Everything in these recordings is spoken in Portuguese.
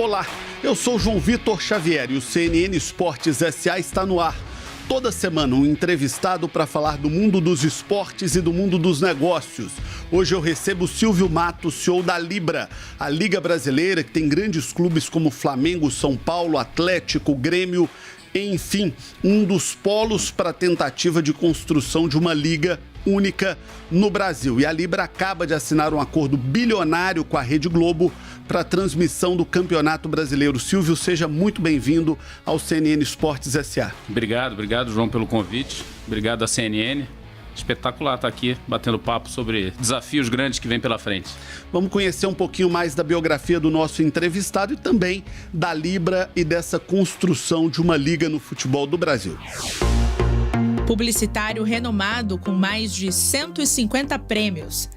Olá, eu sou João Vitor Xavier e o CNN Esportes SA está no ar. Toda semana um entrevistado para falar do mundo dos esportes e do mundo dos negócios. Hoje eu recebo Silvio Matos, CEO da Libra, a Liga Brasileira que tem grandes clubes como Flamengo, São Paulo, Atlético, Grêmio, enfim, um dos polos para a tentativa de construção de uma liga única no Brasil. E a Libra acaba de assinar um acordo bilionário com a Rede Globo para a transmissão do Campeonato Brasileiro. Silvio, seja muito bem-vindo ao CNN Esportes SA. Obrigado, João, pelo convite. Obrigado à CNN. Espetacular estar aqui batendo papo sobre desafios grandes que vêm pela frente. Vamos conhecer um pouquinho mais da biografia do nosso entrevistado e também da Libra e dessa construção de uma liga no futebol do Brasil. Publicitário renomado com mais de 150 prêmios.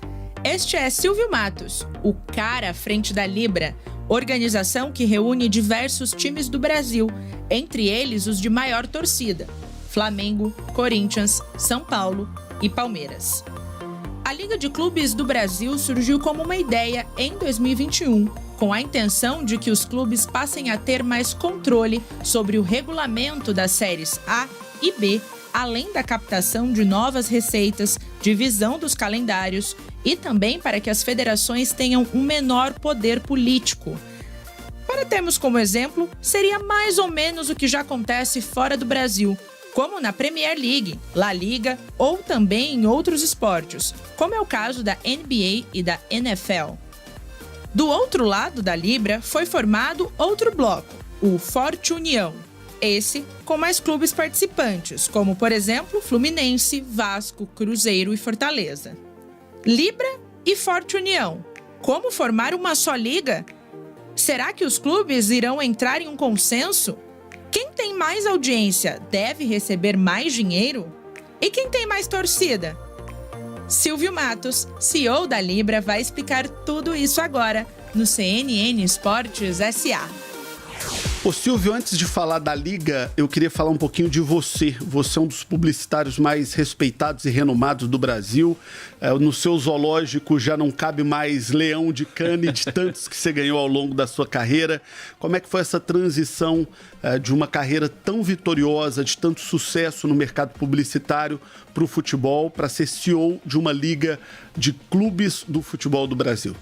Este é Silvio Matos, o cara à frente da Libra, organização que reúne diversos times do Brasil, entre eles os de maior torcida: Flamengo, Corinthians, São Paulo e Palmeiras. A Liga de Clubes do Brasil surgiu como uma ideia em 2021, com a intenção de que os clubes passem a ter mais controle sobre o regulamento das séries A e B, além da captação de novas receitas, divisão dos calendários e também para que as federações tenham um menor poder político. Para termos como exemplo, seria mais ou menos o que já acontece fora do Brasil, como na Premier League, La Liga ou também em outros esportes, como é o caso da NBA e da NFL. Do outro lado da Libra foi formado outro bloco, o Forte União. Esse com mais clubes participantes, como, por exemplo, Fluminense, Vasco, Cruzeiro e Fortaleza. Libra e Forte União. Como formar uma só liga? Será que os clubes irão entrar em um consenso? Quem tem mais audiência deve receber mais dinheiro? E quem tem mais torcida? Silvio Matos, CEO da Libra, vai explicar tudo isso agora no CNN Esportes SA. Ô Silvio, antes de falar da Liga, eu queria falar um pouquinho de você. Você é um dos publicitários mais respeitados e renomados do Brasil. No seu zoológico já não cabe mais leão de cane de tantos que você ganhou ao longo da sua carreira. Como é que foi essa transição de uma carreira tão vitoriosa, de tanto sucesso no mercado publicitário para o futebol, para ser CEO de uma liga clubes do futebol do Brasil?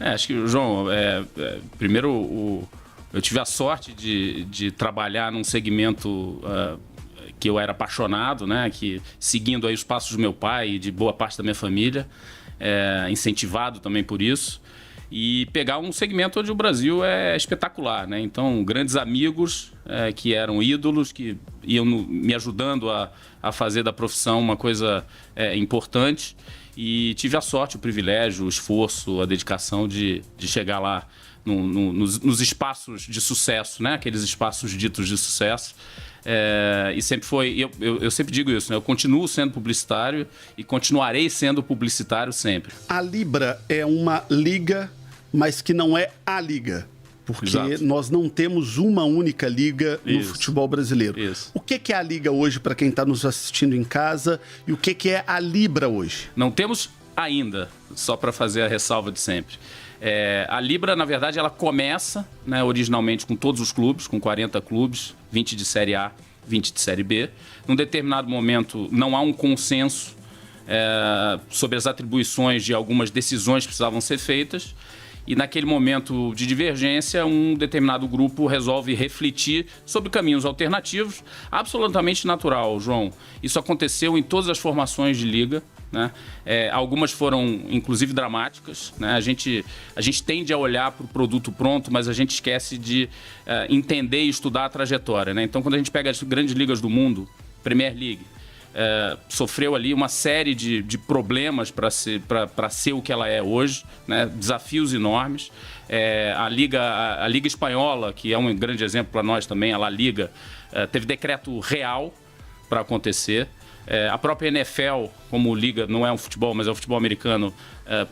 Acho que, João, primeiro eu tive a sorte de trabalhar num segmento que eu era apaixonado, né? Que, seguindo aí os passos do meu pai e de boa parte da minha família, incentivado também por isso, e pegar um segmento onde o Brasil é espetacular, né? Então, grandes amigos que eram ídolos, que iam me ajudando a fazer da profissão uma coisa importante, e tive a sorte, o privilégio, o esforço, a dedicação de chegar lá nos espaços de sucesso, né? Aqueles espaços ditos de sucesso. E sempre foi... Eu sempre digo isso, né? Eu continuo sendo publicitário e continuarei sendo publicitário sempre. A Libra é uma liga, mas que não é a liga. Porque Exato. Nós não temos uma única liga no futebol brasileiro. Isso. O que é a Liga hoje, para quem está nos assistindo em casa? E o que é a Libra hoje? Não temos ainda, só para fazer a ressalva de sempre. A Libra, na verdade, ela começa, né, originalmente com todos os clubes, com 40 clubes, 20 de Série A, 20 de Série B. Num determinado momento, não há um consenso sobre as atribuições de algumas decisões que precisavam ser feitas. E naquele momento de divergência, um determinado grupo resolve refletir sobre caminhos alternativos. Absolutamente natural, João. Isso aconteceu em todas as formações de liga, né? Algumas foram, inclusive, dramáticas, né? A gente tende a olhar para o produto pronto, mas a gente esquece de entender e estudar a trajetória, né? Então, quando a gente pega as grandes ligas do mundo, Premier League, sofreu ali uma série de problemas para ser o que ela é hoje, né? Desafios enormes. A Liga Espanhola, que é um grande exemplo para nós também, a La Liga, teve decreto real para acontecer. A própria NFL, como liga, não é um futebol, mas é um futebol americano,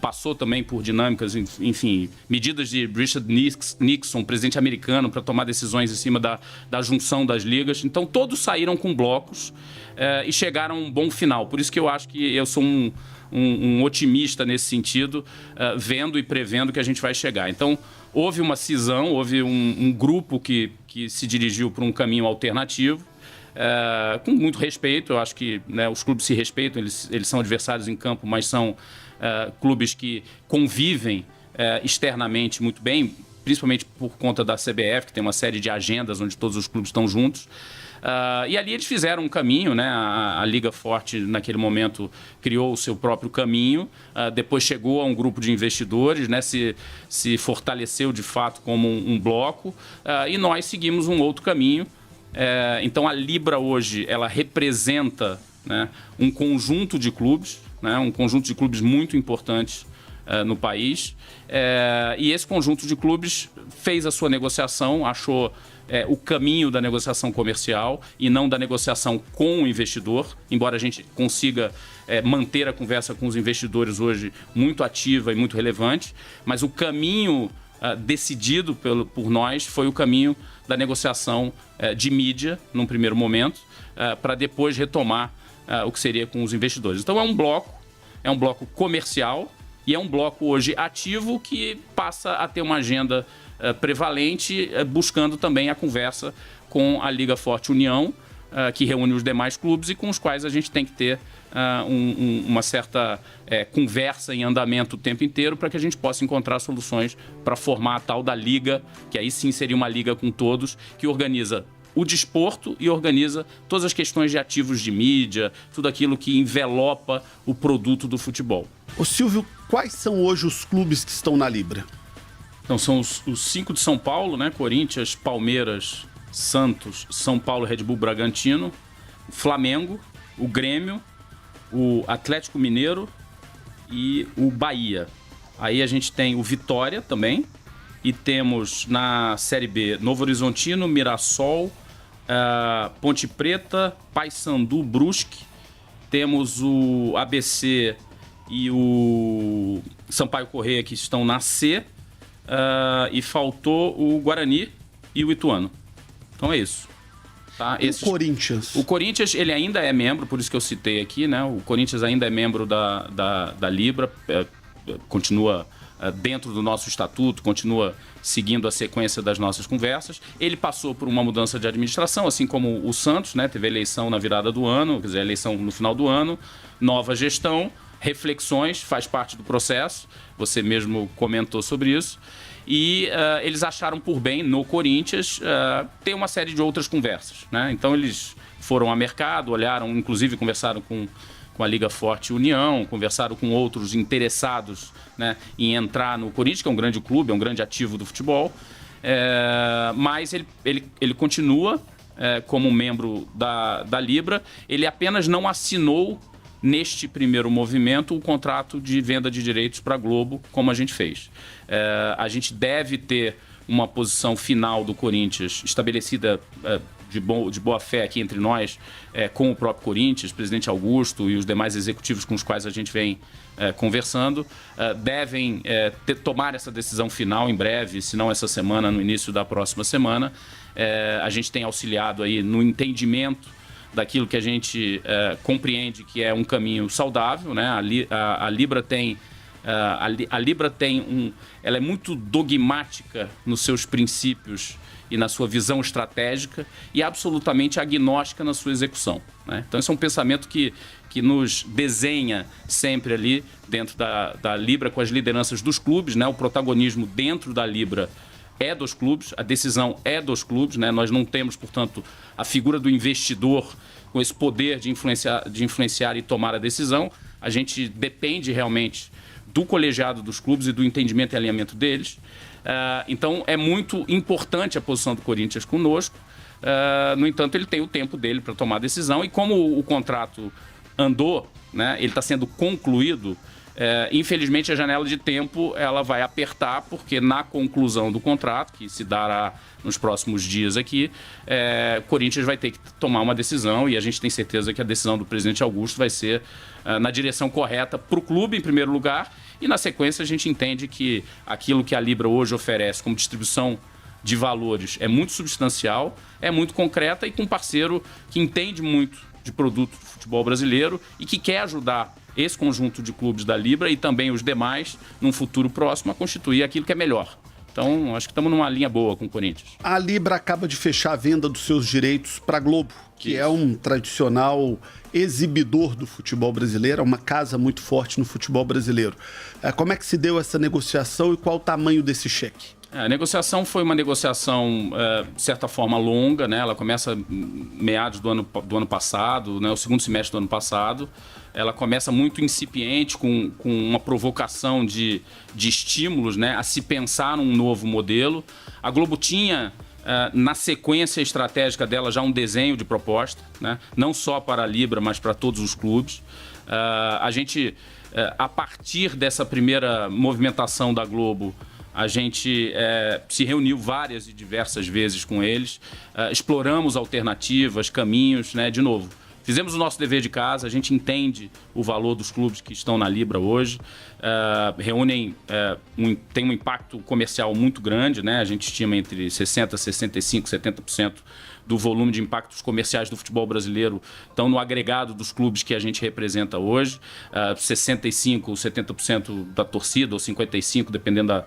passou também por dinâmicas, enfim, medidas de Richard Nixon, presidente americano, para tomar decisões em cima da junção das ligas. Então, todos saíram com blocos e chegaram a um bom final. Por isso que eu acho que eu sou um otimista nesse sentido, vendo e prevendo que a gente vai chegar. Então, houve uma cisão, houve um grupo que se dirigiu para um caminho alternativo, com muito respeito. Eu acho que, né, os clubes se respeitam, eles são adversários em campo, mas são clubes que convivem externamente muito bem, principalmente por conta da CBF, que tem uma série de agendas onde todos os clubes estão juntos. E ali eles fizeram um caminho, né? A Liga Forte, naquele momento, criou o seu próprio caminho, depois chegou a um grupo de investidores, né? Se fortaleceu de fato como um bloco, e nós seguimos um outro caminho. Então a Libra hoje, ela representa, né, um conjunto de clubes, né, um conjunto de clubes muito importantes no país, e esse conjunto de clubes fez a sua negociação, achou o caminho da negociação comercial e não da negociação com o investidor, embora a gente consiga manter a conversa com os investidores hoje muito ativa e muito relevante, mas o caminho decidido por nós foi o caminho da negociação de mídia, num primeiro momento, para depois retomar o que seria com os investidores. Então é um bloco comercial e é um bloco hoje ativo que passa a ter uma agenda prevalente, buscando também a conversa com a Liga Forte União, que reúne os demais clubes e com os quais a gente tem que ter uma certa conversa em andamento o tempo inteiro para que a gente possa encontrar soluções para formar a tal da liga, que aí sim seria uma liga com todos, que organiza o desporto e organiza todas as questões de ativos de mídia, tudo aquilo que envelopa o produto do futebol. Ô Silvio, quais são hoje os clubes que estão na Libra? Então são os 5 de São Paulo, né? Corinthians, Palmeiras, Santos, São Paulo, Red Bull, Bragantino, o Flamengo, o Grêmio, o Atlético Mineiro e o Bahia. Aí a gente tem o Vitória também, e temos na Série B Novo Horizontino, Mirassol, Ponte Preta, Paysandu, Brusque. Temos o ABC e o Sampaio Corrêa, que estão na C, e faltou o Guarani e o Ituano. Então é isso. Tá? Corinthians? O Corinthians, ele ainda é membro, por isso que eu citei aqui, né? O Corinthians ainda é membro da Libra, continua dentro do nosso estatuto, continua seguindo a sequência das nossas conversas. Ele passou por uma mudança de administração, assim como o Santos, né? Teve eleição na virada do ano, quer dizer, eleição no final do ano, nova gestão, reflexões, faz parte do processo, você mesmo comentou sobre isso. E eles acharam por bem, no Corinthians, ter uma série de outras conversas, né? Então eles foram ao mercado, olharam, inclusive conversaram com a Liga Forte União, conversaram com outros interessados, né, em entrar no Corinthians, que é um grande clube, é um grande ativo do futebol, mas ele continua como membro da Libra. Ele apenas não assinou neste primeiro movimento o contrato de venda de direitos para a Globo, como a gente fez. A gente deve ter uma posição final do Corinthians estabelecida de boa fé aqui entre nós, com o próprio Corinthians, presidente Augusto e os demais executivos com os quais a gente vem conversando, devem tomar essa decisão final em breve, se não essa semana, no início da próxima semana. A gente tem auxiliado aí no entendimento daquilo que a gente compreende que é um caminho saudável, né? A Libra tem ela é muito dogmática nos seus princípios e na sua visão estratégica e absolutamente agnóstica na sua execução, né? Então esse é um pensamento que nos desenha sempre ali dentro da Libra, com as lideranças dos clubes, né? O protagonismo dentro da Libra é dos clubes, a decisão é dos clubes, né? Nós não temos, portanto, a figura do investidor com esse poder de influenciar e tomar a decisão. A gente depende realmente do colegiado dos clubes e do entendimento e alinhamento deles. Então, é muito importante a posição do Corinthians conosco. No entanto, ele tem o tempo dele para tomar a decisão. E como o contrato andou, né, ele está sendo concluído, infelizmente a janela de tempo ela vai apertar, porque na conclusão do contrato, que se dará nos próximos dias aqui, o Corinthians vai ter que tomar uma decisão, e a gente tem certeza que a decisão do presidente Augusto vai ser na direção correta para o clube, em primeiro lugar, e na sequência a gente entende que aquilo que a Libra hoje oferece como distribuição de valores é muito substancial, é muito concreta e com um parceiro que entende muito de produto do futebol brasileiro e que quer ajudar esse conjunto de clubes da Libra e também os demais, num futuro próximo, a constituir aquilo que é melhor. Então, acho que estamos numa linha boa com o Corinthians. A Libra acaba de fechar a venda dos seus direitos para a Globo, que é um tradicional exibidor do futebol brasileiro, é uma casa muito forte no futebol brasileiro. Como é que se deu essa negociação e qual o tamanho desse cheque? A negociação foi uma negociação, de certa forma, longa, né? Ela começa meados do ano passado, né? O segundo semestre do ano passado. Ela começa muito incipiente, com uma provocação de estímulos, né? A se pensar num novo modelo. A Globo tinha, na sequência estratégica dela, já um desenho de proposta, né? Não só para a Libra, mas para todos os clubes. A gente, a partir dessa primeira movimentação da Globo, a gente se reuniu várias e diversas vezes com eles, exploramos alternativas, caminhos, né? De novo, fizemos o nosso dever de casa, a gente entende o valor dos clubes que estão na Libra hoje, tem um impacto comercial muito grande, né? A gente estima entre 60%, 65%, 70% do volume de impactos comerciais do futebol brasileiro estão no agregado dos clubes que a gente representa hoje, 65%, 70% da torcida, ou 55%, dependendo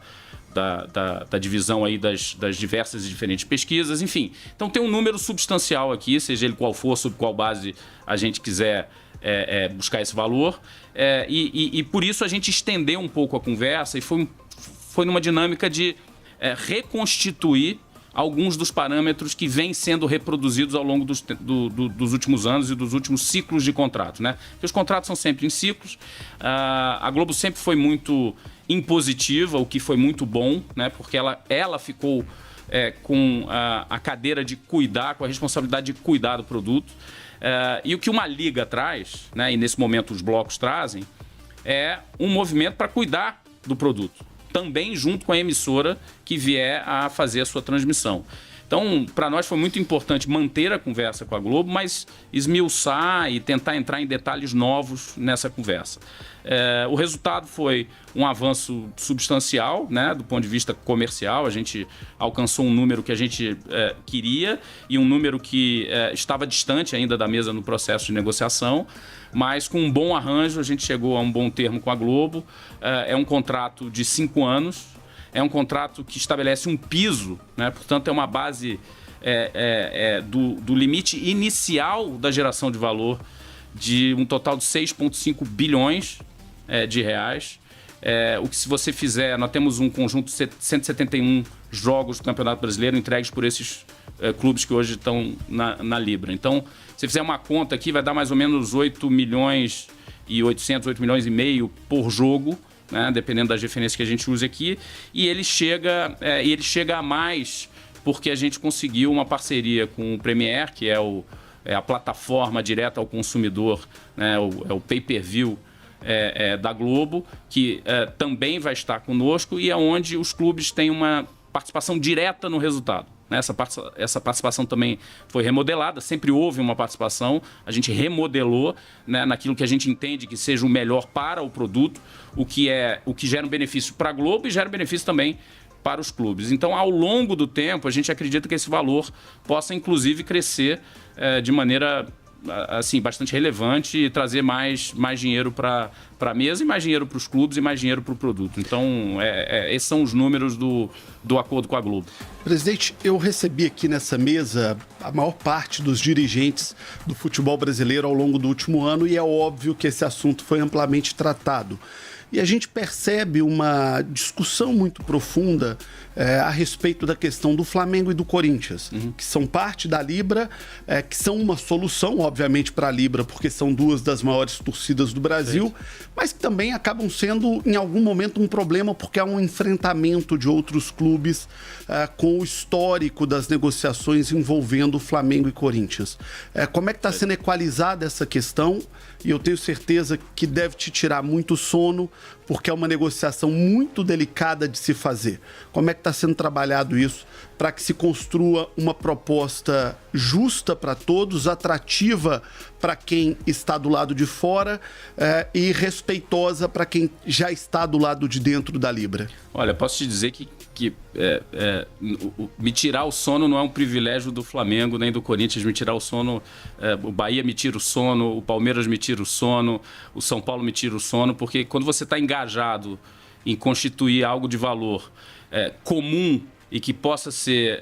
da divisão aí das diversas e diferentes pesquisas, enfim. Então tem um número substancial aqui, seja ele qual for, sob qual base a gente quiser buscar esse valor, e por isso a gente estendeu um pouco a conversa e foi numa dinâmica de reconstituir alguns dos parâmetros que vêm sendo reproduzidos ao longo dos últimos anos e dos últimos ciclos de contrato, né? Porque os contratos são sempre em ciclos. A Globo sempre foi muito impositiva, o que foi muito bom, né? Porque ela ficou com a cadeira de cuidar, com a responsabilidade de cuidar do produto. E o que uma liga traz, né? E nesse momento os blocos trazem, é um movimento para cuidar do produto, também junto com a emissora que vier a fazer a sua transmissão. Então, para nós foi muito importante manter a conversa com a Globo, mas esmiuçar e tentar entrar em detalhes novos nessa conversa. O resultado foi um avanço substancial, né, do ponto de vista comercial. A gente alcançou um número que a gente queria e um número que estava distante ainda da mesa no processo de negociação, mas com um bom arranjo a gente chegou a um bom termo com a Globo. É um contrato de 5 anos, é um contrato que estabelece um piso, né? Portanto é uma base do limite inicial da geração de valor de um total de 6,5 bilhões de reais. O que, se você fizer, nós temos um conjunto de 171 jogos do Campeonato Brasileiro entregues por esses clubes que hoje estão na Libra. Então, se fizer uma conta aqui, vai dar mais ou menos 8 milhões e 800, 8 milhões e meio por jogo, né, dependendo das referências que a gente use aqui. E ele chega a mais porque a gente conseguiu uma parceria com o Premier, que é a plataforma direta ao consumidor, né, é o pay-per-view da Globo, que também vai estar conosco e é onde os clubes têm uma participação direta no resultado. Essa participação também foi remodelada, sempre houve uma participação, a gente remodelou, né, naquilo que a gente entende que seja o melhor para o produto, o que gera um benefício para a Globo e gera um benefício também para os clubes. Então, ao longo do tempo, a gente acredita que esse valor possa, inclusive, crescer de maneira assim, bastante relevante e trazer mais dinheiro para a mesa e mais dinheiro para os clubes e mais dinheiro para o produto. Então, esses são os números do acordo com a Globo. Presidente, eu recebi aqui nessa mesa a maior parte dos dirigentes do futebol brasileiro ao longo do último ano e é óbvio que esse assunto foi amplamente tratado. E a gente percebe uma discussão muito profunda a respeito da questão do Flamengo e do Corinthians, que são parte da Libra, que são uma solução, obviamente, para a Libra, porque são duas das maiores torcidas do Brasil, mas que também acabam sendo, em algum momento, um problema, porque há um enfrentamento de outros clubes com o histórico das negociações envolvendo Flamengo e Corinthians. Como é que está sendo equalizada essa questão? E eu tenho certeza que deve te tirar muito sono porque é uma negociação muito delicada de se fazer. Como é que está sendo trabalhado isso para que se construa uma proposta justa para todos, atrativa para quem está do lado de fora e respeitosa para quem já está do lado de dentro da Libra? Olha, posso te dizer que me tirar o sono não é um privilégio do Flamengo nem do Corinthians. Me tirar o sono, o Bahia me tira o sono, o Palmeiras me tira o sono, o São Paulo me tira o sono, porque quando você está engajado em constituir algo de valor comum e que possa ser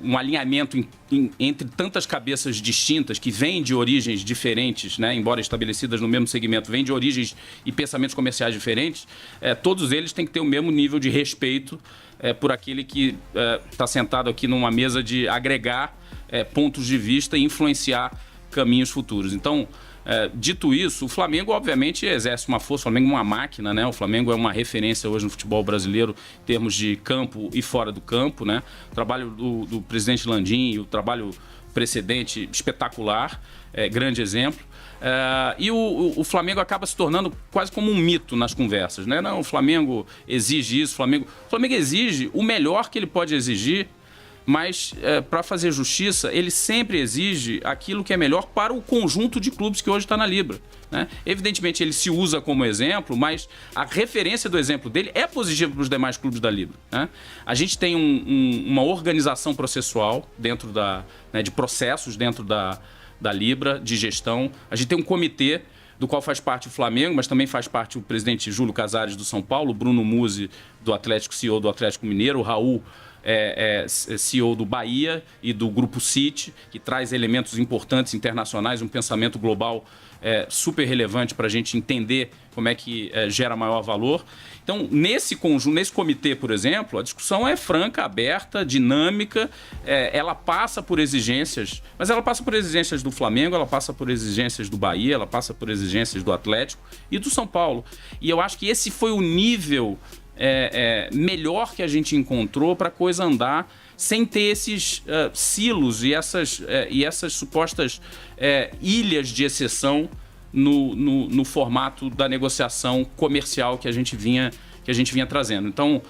um alinhamento entre tantas cabeças distintas, que vêm de origens diferentes, né, embora estabelecidas no mesmo segmento, vêm de origens e pensamentos comerciais diferentes, todos eles têm que ter o mesmo nível de respeito por aquele que está sentado aqui numa mesa de agregar pontos de vista e influenciar caminhos futuros. Então, dito isso, o Flamengo obviamente exerce uma força, o Flamengo é uma máquina, né? O Flamengo é uma referência hoje no futebol brasileiro em termos de campo e fora do campo, né? O trabalho do presidente Landim, o trabalho precedente espetacular, grande exemplo. E o Flamengo acaba se tornando quase como um mito nas conversas, né? Não, o Flamengo exige isso, o Flamengo exige o melhor que ele pode exigir, mas para fazer justiça, ele sempre exige aquilo que é melhor para o conjunto de clubes que hoje está na Libra, né? Evidentemente, ele se usa como exemplo, mas a referência do exemplo dele é positiva para os demais clubes da Libra, né? A gente tem uma organização processual dentro de processos dentro da Libra, de gestão. A gente tem um comitê do qual faz parte o Flamengo, mas também faz parte o presidente Júlio Casares do São Paulo, o Bruno Musi do Atlético, CEO do Atlético Mineiro, o Raul CEO do Bahia e do Grupo City, que traz elementos importantes internacionais, um pensamento global super relevante para a gente entender como é que gera maior valor. Então, nesse conjunto, nesse comitê, por exemplo, a discussão é franca, aberta, dinâmica, ela passa por exigências, mas ela passa por exigências do Flamengo, ela passa por exigências do Bahia, ela passa por exigências do Atlético e do São Paulo. E eu acho que esse foi o nível melhor que a gente encontrou para a coisa andar sem ter esses silos e essas supostas ilhas de exceção no formato da negociação comercial que a gente vinha trazendo. Então,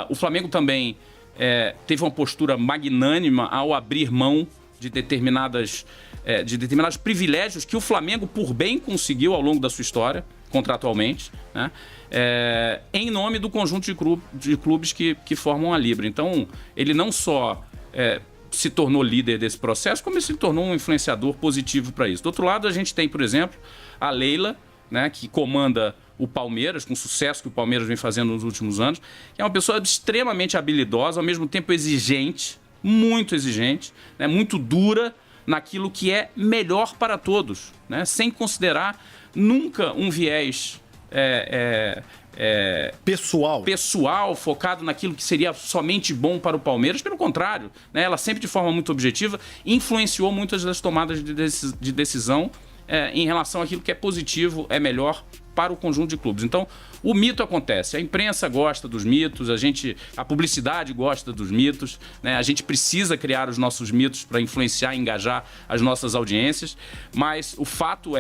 o Flamengo também teve uma postura magnânima ao abrir mão de determinados privilégios que o Flamengo, por bem, conseguiu ao longo da sua história, contratualmente, né? Em nome do conjunto de clubes que formam a Libra. Então, ele não só se tornou líder desse processo, como ele se tornou um influenciador positivo para isso. Do outro lado, a gente tem, por exemplo, a Leila, né, que comanda o Palmeiras, com o sucesso que o Palmeiras vem fazendo nos últimos anos, que é uma pessoa extremamente habilidosa, ao mesmo tempo exigente, né, muito dura naquilo que é melhor para todos, né, sem considerar nunca um viés pessoal, focado naquilo que seria somente bom para o Palmeiras. Pelo contrário, né, ela sempre de forma muito objetiva influenciou muitas das tomadas de decisão em relação àquilo que é positivo, é melhor para o conjunto de clubes. Então, o mito acontece, a imprensa gosta dos mitos, a publicidade gosta dos mitos, né? A gente precisa criar os nossos mitos para influenciar e engajar as nossas audiências, mas o fato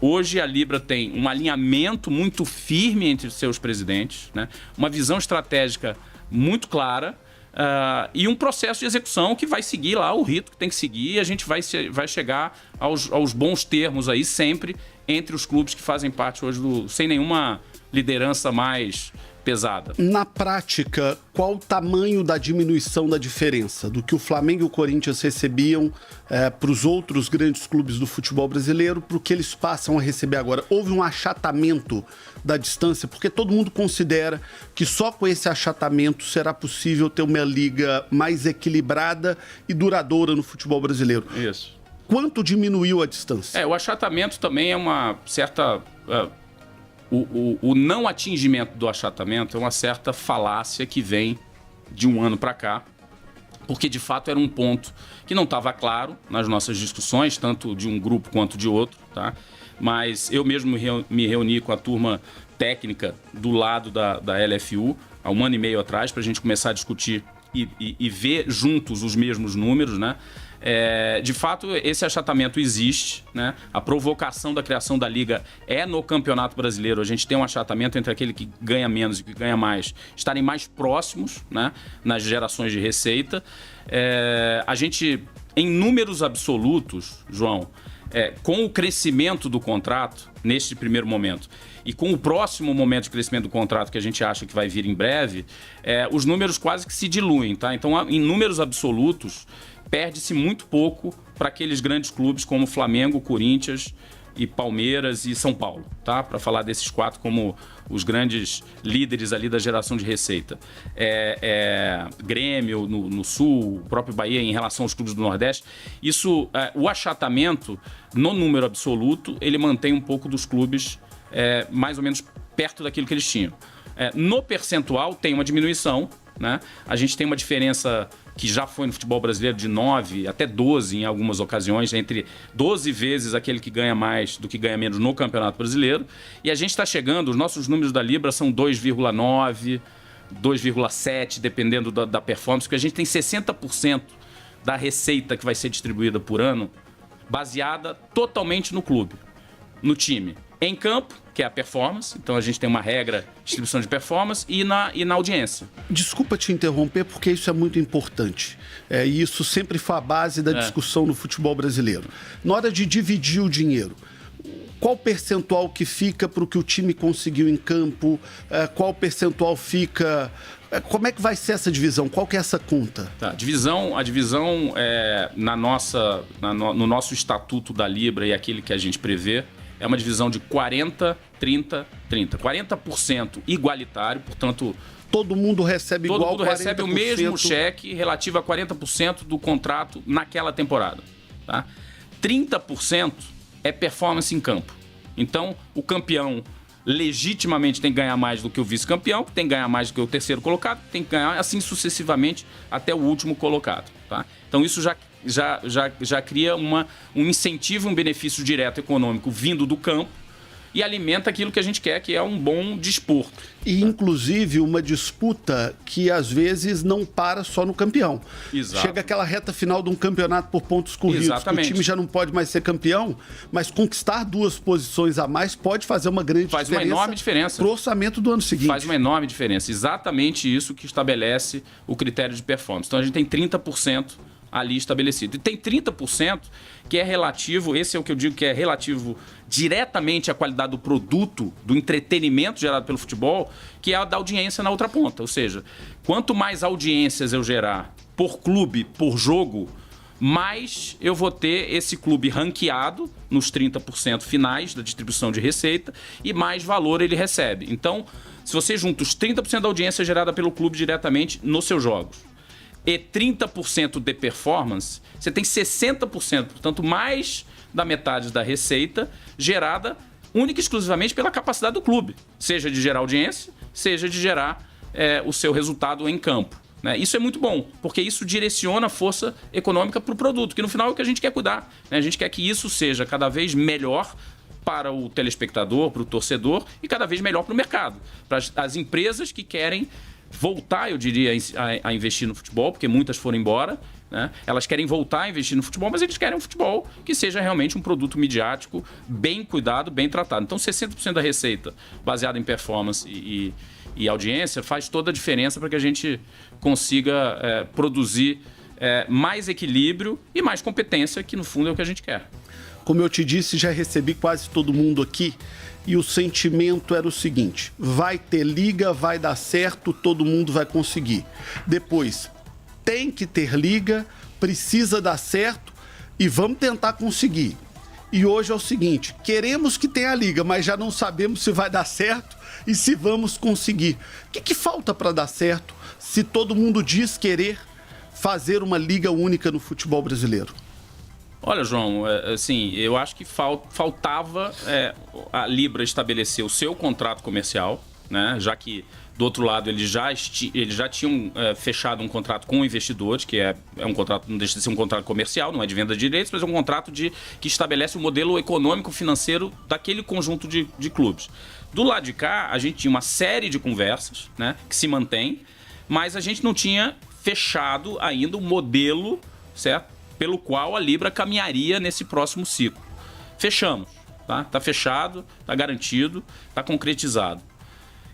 hoje a Libra tem um alinhamento muito firme entre seus presidentes, né? Uma visão estratégica muito clara e um processo de execução que vai seguir lá o rito que tem que seguir, e a gente vai chegar aos bons termos aí sempre entre os clubes que fazem parte hoje sem nenhuma liderança mais pesada. Na prática, qual o tamanho da diminuição da diferença do que o Flamengo e o Corinthians recebiam para os outros grandes clubes do futebol brasileiro para o que eles passam a receber agora? Houve um achatamento da distância, porque todo mundo considera que só com esse achatamento será possível ter uma liga mais equilibrada e duradoura no futebol brasileiro. Isso. Quanto diminuiu a distância? O achatamento também é uma certa... O não atingimento do achatamento é uma certa falácia que vem de um ano para cá, porque de fato era um ponto que não estava claro nas nossas discussões, tanto de um grupo quanto de outro, tá? Mas eu mesmo me reuni com a turma técnica do lado da LFU há 1 ano e meio atrás para a gente começar a discutir e ver juntos os mesmos números, né? De fato, esse achatamento existe, né? A provocação da criação da Liga é no Campeonato Brasileiro. A gente tem um achatamento entre aquele que ganha menos e que ganha mais estarem mais próximos, né? Nas gerações de receita. A gente, em números absolutos, João, com o crescimento do contrato, neste primeiro momento, e com o próximo momento de crescimento do contrato, que a gente acha que vai vir em breve, os números quase que se diluem, tá? Então, em números absolutos, perde-se muito pouco para aqueles grandes clubes como Flamengo, Corinthians e Palmeiras e São Paulo, tá? Para falar desses 4 como os grandes líderes ali da geração de receita. Grêmio no Sul, o próprio Bahia em relação aos clubes do Nordeste. Isso, o achatamento, no número absoluto, ele mantém um pouco dos clubes mais ou menos perto daquilo que eles tinham. No percentual, tem uma diminuição, né? A gente tem uma diferença que já foi no futebol brasileiro de 9 até 12 em algumas ocasiões, entre 12 vezes aquele que ganha mais do que ganha menos no Campeonato Brasileiro. E a gente está chegando, os nossos números da Libra são 2,9, 2,7, dependendo da performance, porque a gente tem 60% da receita que vai ser distribuída por ano baseada totalmente no clube, no time. Em campo, que é a performance, então a gente tem uma regra de distribuição de performance, e na audiência. Desculpa te interromper, porque isso é muito importante. E isso sempre foi a base da discussão no futebol brasileiro. Na hora de dividir o dinheiro, qual percentual que fica para o que o time conseguiu em campo? Qual percentual fica... Como é que vai ser essa divisão? Qual que é essa conta? Tá, a divisão no nosso estatuto da Libra e aquele que a gente prevê, é uma divisão de 40, 30, 30. 40% igualitário, portanto... Todo mundo recebe igual, 40%. Todo mundo recebe o mesmo cheque relativo a 40% do contrato naquela temporada. Tá? 30% é performance em campo. Então, o campeão legitimamente tem que ganhar mais do que o vice-campeão, tem que ganhar mais do que o terceiro colocado, tem que ganhar assim sucessivamente até o último colocado. Tá? Então, isso já cria um incentivo, um benefício direto econômico vindo do campo e alimenta aquilo que a gente quer, que é um bom desporto. E, inclusive, uma disputa que, às vezes, não para só no campeão. Exato. Chega aquela reta final de um campeonato por pontos corridos. Exatamente. Que o time já não pode mais ser campeão, mas conquistar 2 posições a mais pode fazer uma grande diferença. Faz uma enorme diferença. Pro orçamento do ano seguinte. Faz uma enorme diferença. Exatamente isso que estabelece o critério de performance. Então, a gente tem 30% ali estabelecido. E tem 30% que é relativo, esse é o que eu digo que é relativo diretamente à qualidade do produto, do entretenimento gerado pelo futebol, que é a da audiência na outra ponta. Ou seja, quanto mais audiências eu gerar por clube, por jogo, mais eu vou ter esse clube ranqueado nos 30% finais da distribuição de receita e mais valor ele recebe. Então, se você junta os 30% da audiência gerada pelo clube diretamente nos seus jogos, e 30% de performance, você tem 60%, portanto, mais da metade da receita gerada única e exclusivamente pela capacidade do clube, seja de gerar audiência, seja de gerar o seu resultado em campo. Né? Isso é muito bom, porque isso direciona a força econômica para o produto, que no final é o que a gente quer cuidar. Né? A gente quer que isso seja cada vez melhor para o telespectador, para o torcedor e cada vez melhor para o mercado, para as empresas que querem voltar, eu diria, a investir no futebol, porque muitas foram embora, né? Elas querem voltar a investir no futebol, mas eles querem um futebol que seja realmente um produto midiático bem cuidado, bem tratado. Então, 60% da receita baseada em performance e audiência faz toda a diferença para que a gente consiga produzir mais equilíbrio e mais competência, que no fundo é o que a gente quer. Como eu te disse, já recebi quase todo mundo aqui e o sentimento era o seguinte: vai ter liga, vai dar certo, todo mundo vai conseguir. Depois, tem que ter liga, precisa dar certo e vamos tentar conseguir. E hoje é o seguinte: queremos que tenha liga, mas já não sabemos se vai dar certo e se vamos conseguir. O que falta para dar certo se todo mundo diz querer fazer uma liga única no futebol brasileiro? Olha, João, assim, eu acho que faltava a Libra estabelecer o seu contrato comercial, né? Já que, do outro lado, eles já tinham fechado um contrato com investidores, que é um contrato, não deixa de ser um contrato comercial, não é de venda de direitos, mas é um contrato que estabelece o modelo econômico-financeiro daquele conjunto de clubes. Do lado de cá, a gente tinha uma série de conversas, né, que se mantém, mas a gente não tinha fechado ainda o modelo, certo? pelo qual a Libra caminharia nesse próximo ciclo. Fechamos, tá? Tá fechado, tá garantido, tá concretizado.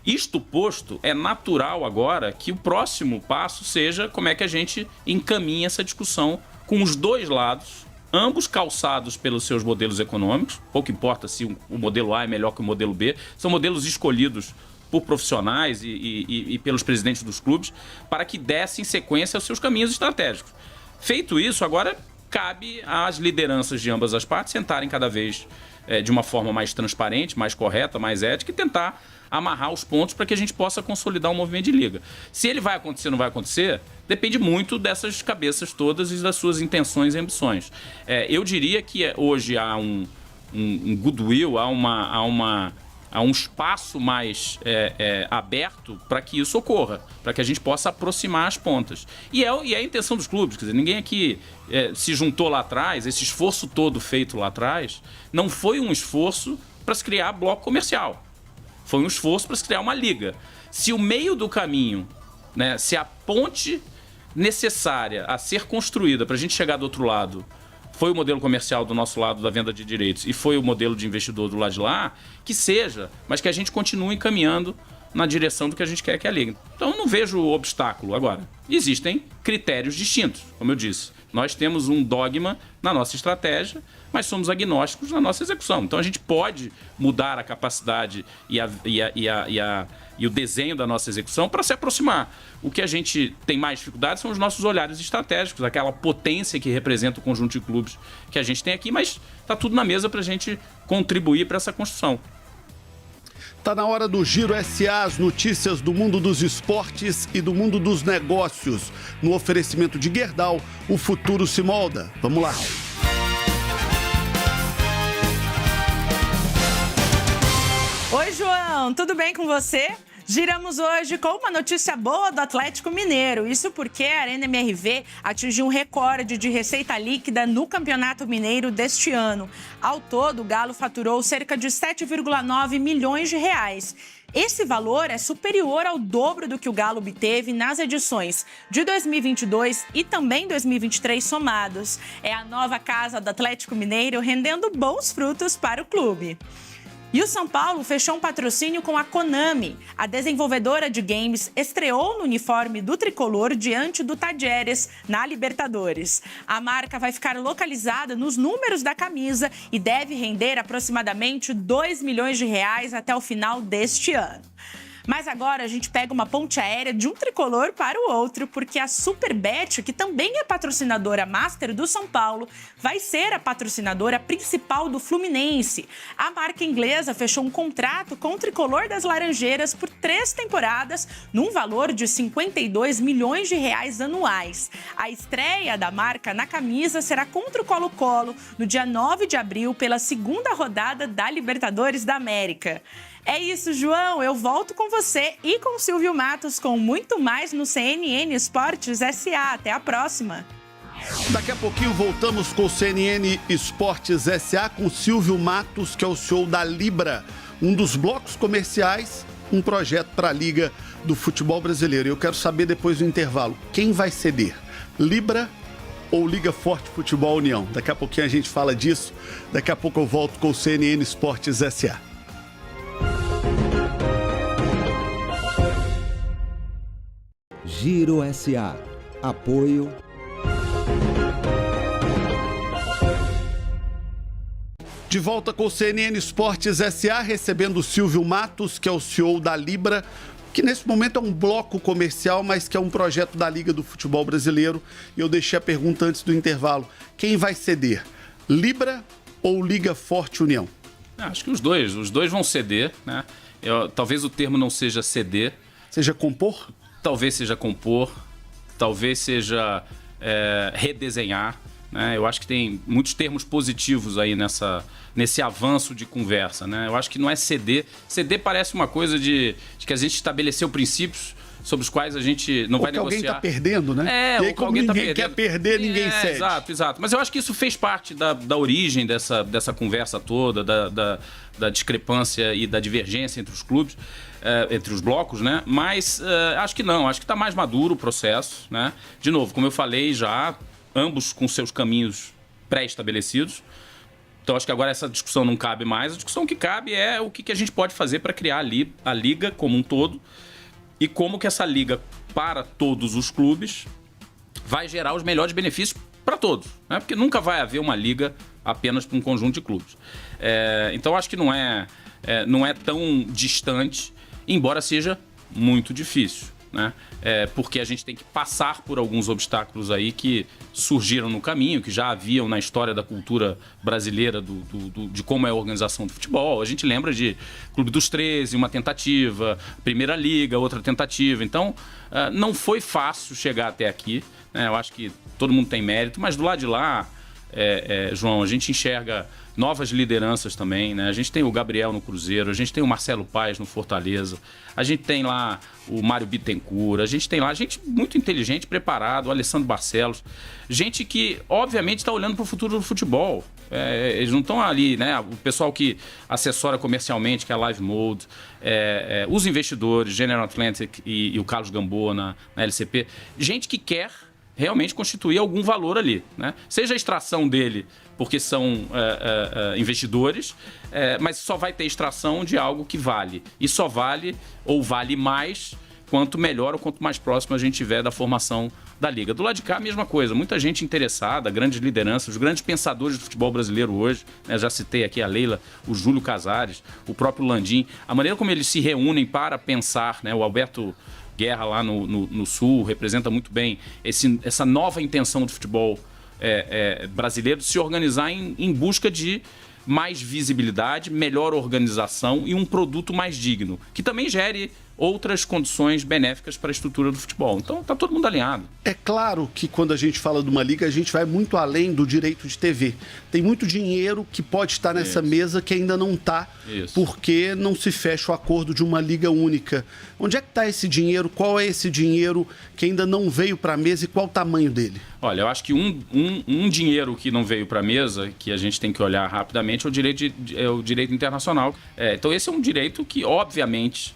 Isto posto, é natural agora que o próximo passo seja como é que a gente encaminha essa discussão com os dois lados, ambos calçados pelos seus modelos econômicos. Pouco importa se o modelo A é melhor que o modelo B, são modelos escolhidos por profissionais e pelos presidentes dos clubes para que dessem sequência aos seus caminhos estratégicos. Feito isso, agora cabe às lideranças de ambas as partes sentarem cada vez de uma forma mais transparente, mais correta, mais ética e tentar amarrar os pontos para que a gente possa consolidar um movimento de liga. Se ele vai acontecer ou não vai acontecer, depende muito dessas cabeças todas e das suas intenções e ambições. Eu diria que hoje há um goodwill, há um espaço mais aberto para que isso ocorra, para que a gente possa aproximar as pontas. E é a intenção dos clubes, quer dizer, ninguém aqui se juntou lá atrás, esse esforço todo feito lá atrás, não foi um esforço para se criar bloco comercial. Foi um esforço para se criar uma liga. Se o meio do caminho, né, se a ponte necessária a ser construída para a gente chegar do outro lado foi o modelo comercial do nosso lado da venda de direitos e foi o modelo de investidor do lado de lá, que seja, mas que a gente continue caminhando na direção do que a gente quer que é a liga. Então eu não vejo obstáculo. Agora, existem critérios distintos, como eu disse. Nós temos um dogma na nossa estratégia, mas somos agnósticos na nossa execução. Então a gente pode mudar a capacidade e o desenho da nossa execução para se aproximar. O que a gente tem mais dificuldade são os nossos olhares estratégicos, aquela potência que representa o conjunto de clubes que a gente tem aqui, mas está tudo na mesa para a gente contribuir para essa construção. Tá na hora do Giro SA, as notícias do mundo dos esportes e do mundo dos negócios. No oferecimento de Gerdau, o futuro se molda. Vamos lá. Oi, João, tudo bem com você? Giramos hoje com uma notícia boa do Atlético Mineiro. Isso porque a Arena MRV atingiu um recorde de receita líquida no Campeonato Mineiro deste ano. Ao todo, o Galo faturou cerca de 7,9 milhões de reais. Esse valor é superior ao dobro do que o Galo obteve nas edições de 2022 e também 2023 somados. É a nova casa do Atlético Mineiro rendendo bons frutos para o clube. E o São Paulo fechou um patrocínio com a Konami. A desenvolvedora de games estreou no uniforme do tricolor diante do Tajeres na Libertadores. A marca vai ficar localizada nos números da camisa e deve render aproximadamente 2 milhões de reais até o final deste ano. Mas agora a gente pega uma ponte aérea de um tricolor para o outro, porque a Superbet, que também é patrocinadora master do São Paulo, vai ser a patrocinadora principal do Fluminense. A marca inglesa fechou um contrato com o tricolor das Laranjeiras por 3 temporadas, num valor de 52 milhões de reais anuais. A estreia da marca na camisa será contra o Colo-Colo, no dia 9 de abril, pela segunda rodada da Libertadores da América. É isso, João. Eu volto com você e com o Silvio Matos com muito mais no CNN Esportes SA. Até a próxima. Daqui a pouquinho voltamos com o CNN Esportes SA com o Silvio Matos, que é o CEO da Libra, um dos blocos comerciais, um projeto para a Liga do Futebol Brasileiro. Eu quero saber depois do intervalo, quem vai ceder? Libra ou Liga Forte Futebol União? Daqui a pouquinho a gente fala disso. Daqui a pouco eu volto com o CNN Esportes SA. Giro SA. Apoio. De volta com o CNN Esportes SA, recebendo o Silvio Matos, que é o CEO da Libra, que nesse momento é um bloco comercial, mas que é um projeto da Liga do Futebol Brasileiro. E eu deixei a pergunta antes do intervalo. Quem vai ceder? Libra ou Liga Forte União? Acho que os dois vão ceder, né? Talvez o termo não seja ceder. Seja compor? Talvez seja compor, talvez seja redesenhar, né? Eu acho que tem muitos termos positivos aí nesse avanço de conversa, né? Eu acho que não é ceder. Ceder parece uma coisa de que a gente estabeleceu princípios sobre os quais a gente não vai negociar. Alguém está perdendo, né? Ou que alguém ninguém quer perder, ninguém cede. Exato. Mas eu acho que isso fez parte da origem dessa conversa toda, da discrepância e da divergência entre os clubes, entre os blocos, né? Mas acho que não, acho que está mais maduro o processo, né? De novo, como eu falei já, ambos com seus caminhos pré-estabelecidos. Então, acho que agora essa discussão não cabe mais. A discussão que cabe é o que a gente pode fazer para criar a liga como um todo e como que essa liga, para todos os clubes, vai gerar os melhores benefícios para todos, né? Porque nunca vai haver uma liga apenas para um conjunto de clubes. Então, acho que não é tão distante, embora seja muito difícil, né? Porque a gente tem que passar por alguns obstáculos aí que surgiram no caminho, que já haviam na história da cultura brasileira de como é a organização do futebol. A gente lembra de Clube dos 13, uma tentativa, Primeira Liga, outra tentativa. Então, não foi fácil chegar até aqui, né? Eu acho que todo mundo tem mérito, mas do lado de lá, João, a gente enxerga novas lideranças também, né? A gente tem o Gabriel no Cruzeiro, a gente tem o Marcelo Paes no Fortaleza, a gente tem lá o Mário Bittencourt, a gente tem lá gente muito inteligente, preparado, o Alessandro Barcelos, gente que obviamente está olhando para o futuro do futebol. Eles não estão ali, né? O pessoal que assessora comercialmente, que é a Live Mode, os investidores, General Atlantic e o Carlos Gamboa na LCP, gente que quer realmente constituir algum valor ali, né? Seja a extração dele, porque são investidores, mas só vai ter extração de algo que vale. E só vale, ou vale mais, quanto melhor ou quanto mais próximo a gente tiver da formação da Liga. Do lado de cá, a mesma coisa. Muita gente interessada, grandes lideranças, os grandes pensadores do futebol brasileiro hoje, né? Já citei aqui a Leila, o Júlio Casares, o próprio Landim. A maneira como eles se reúnem para pensar, né? O Alberto Guerra lá no Sul representa muito bem essa nova intenção do futebol brasileiro de se organizar em busca de mais visibilidade, melhor organização e um produto mais digno, que também gere outras condições benéficas para a estrutura do futebol. Então, está todo mundo alinhado. É claro que quando a gente fala de uma liga, a gente vai muito além do direito de TV. Tem muito dinheiro que pode estar nessa mesa que ainda não está, porque não se fecha o acordo de uma liga única. Onde é que está esse dinheiro? Qual é esse dinheiro que ainda não veio para a mesa e qual o tamanho dele? Olha, eu acho que um dinheiro que não veio para a mesa, que a gente tem que olhar rapidamente, é o direito internacional. Então, esse é um direito que, obviamente,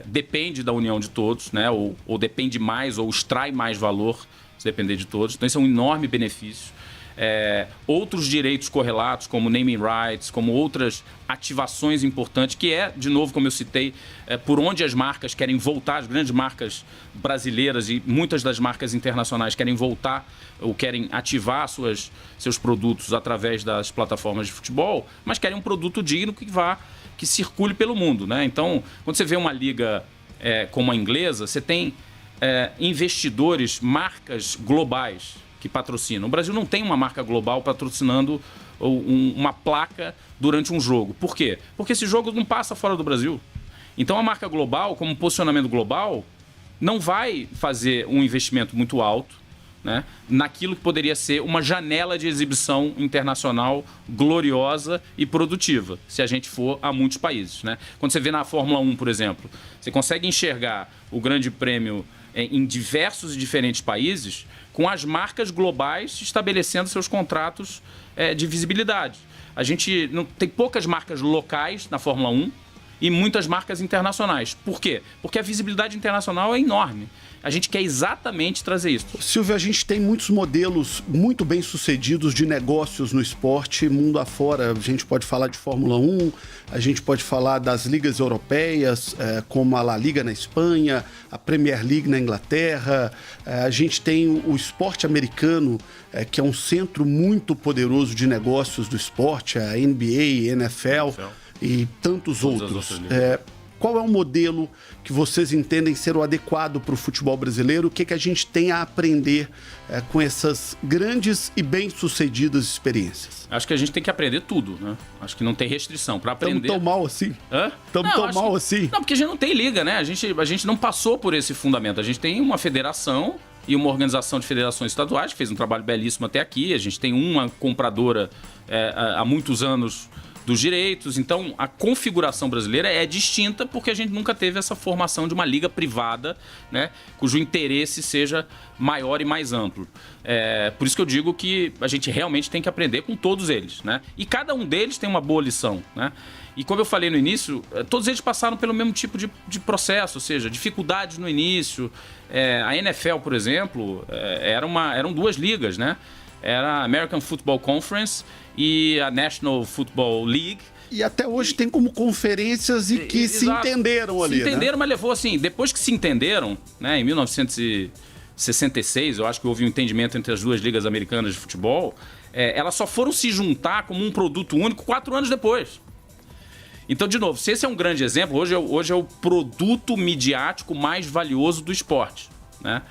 depende da união de todos, né? Ou depende mais, ou extrai mais valor, se depender de todos. Então, isso é um enorme benefício. Outros direitos correlatos, como naming rights, como outras ativações importantes, que de novo, como eu citei, por onde as marcas querem voltar, as grandes marcas brasileiras e muitas das marcas internacionais querem voltar ou querem ativar seus produtos através das plataformas de futebol, mas querem um produto digno que circule pelo mundo, né? Então, quando você vê uma liga como a inglesa, você tem investidores, marcas globais que patrocinam. O Brasil não tem uma marca global patrocinando uma placa durante um jogo. Por quê? Porque esse jogo não passa fora do Brasil. Então, a marca global, como posicionamento global, não vai fazer um investimento muito alto, né, naquilo que poderia ser uma janela de exibição internacional gloriosa e produtiva, se a gente for a muitos países, né? Quando você vê na Fórmula 1, por exemplo, você consegue enxergar o Grande Prêmio em diversos e diferentes países, com as marcas globais estabelecendo seus contratos de visibilidade. A gente não tem poucas marcas locais na Fórmula 1 e muitas marcas internacionais. Por quê? Porque a visibilidade internacional é enorme. A gente quer exatamente trazer isso. Silvio, a gente tem muitos modelos muito bem sucedidos de negócios no esporte, mundo afora. A gente pode falar de Fórmula 1, a gente pode falar das ligas europeias, como a La Liga na Espanha, a Premier League na Inglaterra. A gente tem o esporte americano, que é um centro muito poderoso de negócios do esporte, a NBA, NFL e tantos outros. Qual é o modelo que vocês entendem ser o adequado para o futebol brasileiro? O que a gente tem a aprender com essas grandes e bem-sucedidas experiências? Acho que a gente tem que aprender tudo, né? Acho que não tem restrição para aprender. Estamos tão mal assim? Estamos tão mal assim? Não, porque a gente não tem liga, né? A gente não passou por esse fundamento. A gente tem uma federação e uma organização de federações estaduais que fez um trabalho belíssimo até aqui. A gente tem uma compradora há muitos anos dos direitos. Então, a configuração brasileira é distinta porque a gente nunca teve essa formação de uma liga privada, né, cujo interesse seja maior e mais amplo. Por isso que eu digo que a gente realmente tem que aprender com todos eles, né? E cada um deles tem uma boa lição, né? E como eu falei no início, todos eles passaram pelo mesmo tipo de processo, ou seja, dificuldades no início. A NFL, por exemplo, eram duas ligas, né? Era a American Football Conference e a National Football League. E até hoje tem como conferências e que se entenderam ali, Se entenderam, né? Mas levou assim, depois que se entenderam, né, em 1966, eu acho que houve um entendimento entre as duas ligas americanas de futebol, elas só foram se juntar como um produto único 4 anos depois. Então, de novo, se esse é um grande exemplo, hoje é o produto midiático mais valioso do esporte, né?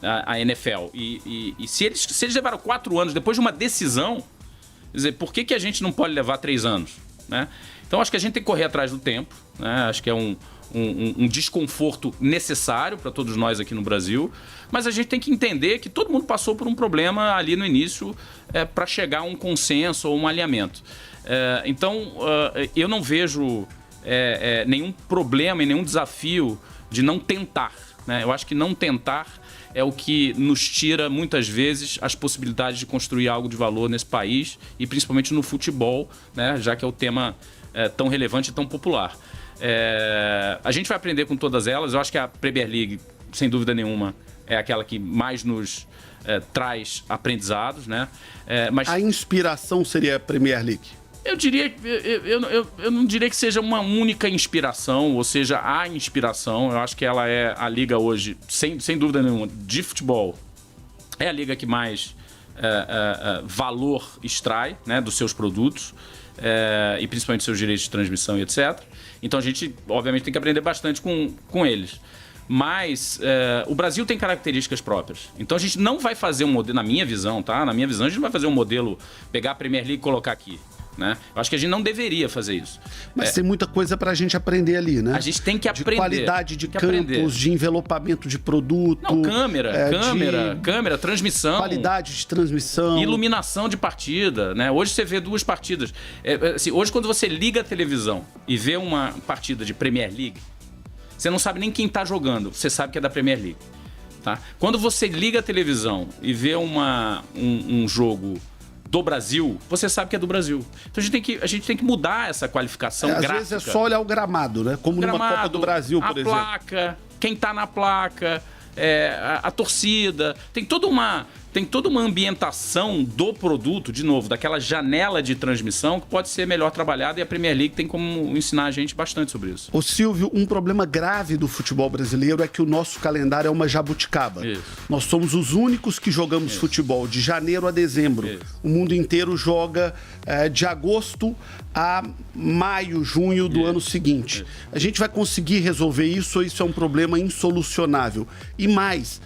A NFL. E se eles levaram 4 anos depois de uma decisão, quer dizer, por que a gente não pode levar 3 anos? Né? Então, acho que a gente tem que correr atrás do tempo, né? Acho que é um desconforto necessário para todos nós aqui no Brasil, mas a gente tem que entender que todo mundo passou por um problema ali no início para chegar a um consenso ou um alinhamento. Então, eu não vejo nenhum problema e nenhum desafio de não tentar, né? Eu acho que não tentar é o que nos tira, muitas vezes, as possibilidades de construir algo de valor nesse país e principalmente no futebol, né? Já que é o tema tão relevante e tão popular. A gente vai aprender com todas elas. Eu acho que a Premier League, sem dúvida nenhuma, é aquela que mais nos traz aprendizados, né? Mas a inspiração seria a Premier League? Eu diria, eu não diria que seja uma única inspiração, ou seja, a inspiração. Eu acho que ela é a liga hoje, sem dúvida nenhuma, de futebol. É a liga que mais valor extrai, né, dos seus produtos, e principalmente seus direitos de transmissão e etc. Então a gente, obviamente, tem que aprender bastante com eles. Mas o Brasil tem características próprias. Então a gente não vai fazer um modelo, na minha visão, tá? Na minha visão, a gente não vai fazer um modelo, pegar a Premier League e colocar aqui. Né? Eu acho que a gente não deveria fazer isso. Mas tem muita coisa pra gente aprender ali, né? A gente tem que aprender. De qualidade de campos, de envelopamento de produto. Não, câmera, transmissão. Qualidade de transmissão. Iluminação de partida, né? Hoje você vê 2 partidas. Assim, hoje, quando você liga a televisão e vê uma partida de Premier League, você não sabe nem quem tá jogando, você sabe que é da Premier League. Tá? Quando você liga a televisão e vê um jogo do Brasil, você sabe que é do Brasil. Então a gente tem que mudar essa qualificação gráfica. Às vezes é só olhar o gramado, né? Como numa Copa do Brasil, por exemplo. A placa, quem tá na placa, a torcida. Tem toda uma ambientação do produto, de novo, daquela janela de transmissão que pode ser melhor trabalhada, e a Premier League tem como ensinar a gente bastante sobre isso. Ô Silvio, um problema grave do futebol brasileiro é que o nosso calendário é uma jabuticaba. Isso. Nós somos os únicos que jogamos futebol de janeiro a dezembro. Isso. O mundo inteiro joga de agosto a maio, junho do ano seguinte. Isso. A gente vai conseguir resolver isso ou isso é um problema insolucionável? E mais,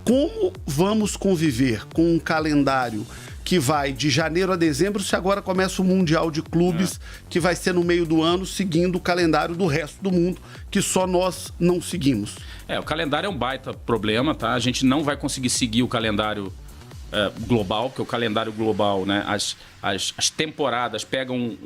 como vamos conviver com um calendário que vai de janeiro a dezembro se agora começa o Mundial de Clubes, que vai ser no meio do ano, seguindo o calendário do resto do mundo, que só nós não seguimos? O calendário é um baita problema, tá? A gente não vai conseguir seguir o calendário global, porque o calendário global, né, as temporadas pegam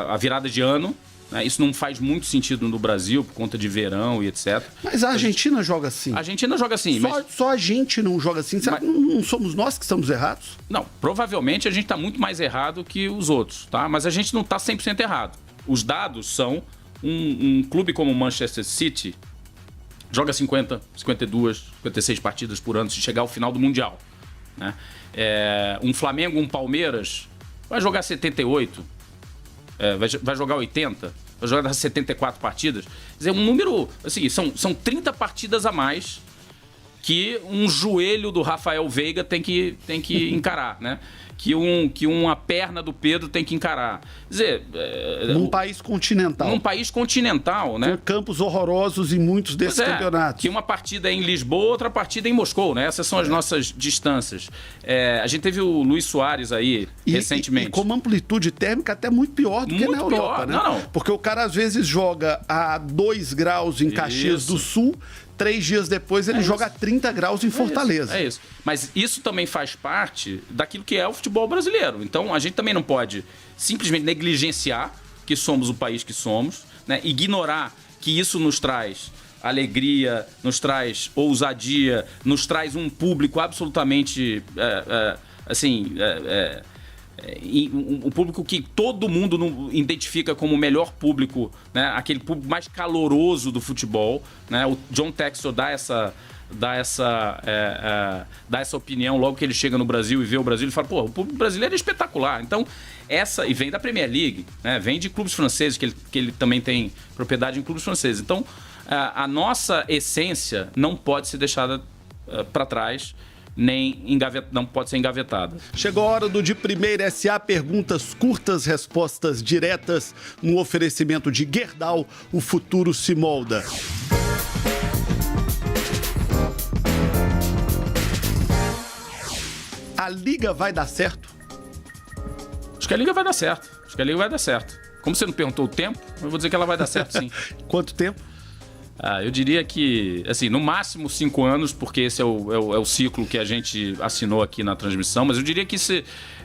a virada de ano. Isso não faz muito sentido no Brasil, por conta de verão e etc. Mas a Argentina joga assim. A Argentina joga assim. Só a gente não joga assim. Será que não somos nós que estamos errados? Não, provavelmente a gente está muito mais errado que os outros, tá? Mas a gente não está 100% errado. Os dados são um clube como o Manchester City joga 50, 52, 56 partidas por ano se chegar ao final do Mundial, né? Um Flamengo, um Palmeiras vai jogar 78, vai jogar 80, vai jogar 74 partidas. Quer dizer, um número, assim, são 30 partidas a mais que um joelho do Rafael Veiga tem que encarar, né? Que uma perna do Pedro tem que encarar. Quer dizer, num país continental. Num país continental, né? Com campos horrorosos em muitos desses campeonatos. Que uma partida é em Lisboa, outra partida é em Moscou, né? Essas são as nossas distâncias. A gente teve o Luis Soares aí, recentemente. E com uma amplitude térmica até muito pior do que na Europa, né? Não. Porque o cara às vezes joga a 2 graus em Caxias do Sul, 3 dias depois ele joga a 30 graus em Fortaleza. É isso. Mas isso também faz parte daquilo que é o futebol futebol brasileiro. Então, a gente também não pode simplesmente negligenciar que somos o país que somos, né? Ignorar que isso nos traz alegria, nos traz ousadia, nos traz um público absolutamente, um público que todo mundo identifica como o melhor público, né? Aquele público mais caloroso do futebol, né? O John Textor dá essa opinião logo que ele chega no Brasil e vê o Brasil, ele fala, pô, o público brasileiro é espetacular. Então, e vem da Premier League, né? Vem de clubes franceses, que ele também tem propriedade em clubes franceses. Então, a nossa essência não pode ser deixada para trás, não pode ser engavetada. Chegou a hora do De Primeira SA, perguntas curtas, respostas diretas, no oferecimento de Gerdau, o futuro se molda. A Liga vai dar certo? Acho que a Liga vai dar certo. Como você não perguntou o tempo, eu vou dizer que ela vai dar certo, sim. Quanto tempo? Eu diria que, assim, no máximo 5 anos, porque esse é o ciclo que a gente assinou aqui na transmissão, mas eu diria que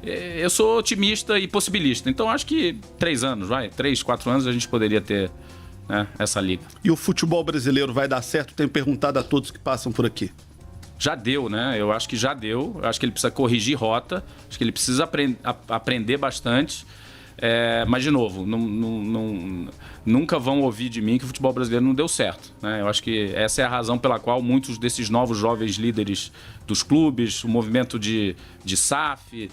eu sou otimista e possibilista. Então, acho que 3 anos, 3, 4 anos a gente poderia ter, né, essa liga. E o futebol brasileiro vai dar certo? Tenho perguntado a todos que passam por aqui. Já deu, né? Eu acho que já deu. Eu acho que ele precisa corrigir rota. Acho que ele precisa aprender bastante. Mas, de novo, nunca vão ouvir de mim que o futebol brasileiro não deu certo, né? Eu acho que essa é a razão pela qual muitos desses novos jovens líderes dos clubes, o movimento de SAF,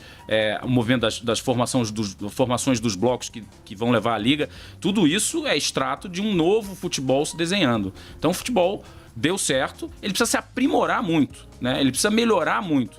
o movimento das formações dos blocos que vão levar a liga, tudo isso é extrato de um novo futebol se desenhando. Então, o futebol deu certo, ele precisa se aprimorar muito, né? Ele precisa melhorar muito.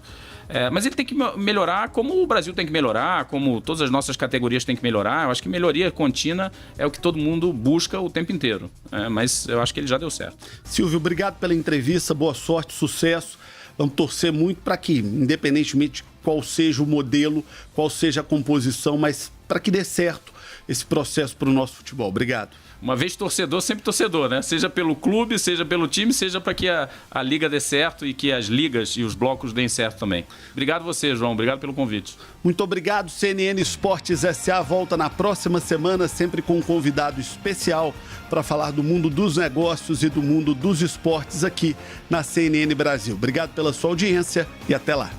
Mas ele tem que melhorar como o Brasil tem que melhorar, como todas as nossas categorias têm que melhorar. Eu acho que melhoria contínua é o que todo mundo busca o tempo inteiro. Mas eu acho que ele já deu certo. Silvio, obrigado pela entrevista, boa sorte, sucesso. Vamos torcer muito para que, independentemente de qual seja o modelo, qual seja a composição, mas para que dê certo esse processo para o nosso futebol. Obrigado. Uma vez torcedor, sempre torcedor, né? Seja pelo clube, seja pelo time, seja para que a liga dê certo e que as ligas e os blocos deem certo também. Obrigado você, João. Obrigado pelo convite. Muito obrigado. CNN Esportes SA volta na próxima semana, sempre com um convidado especial para falar do mundo dos negócios e do mundo dos esportes aqui na CNN Brasil. Obrigado pela sua audiência e até lá.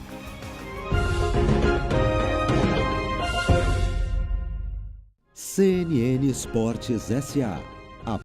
CNN Esportes SA.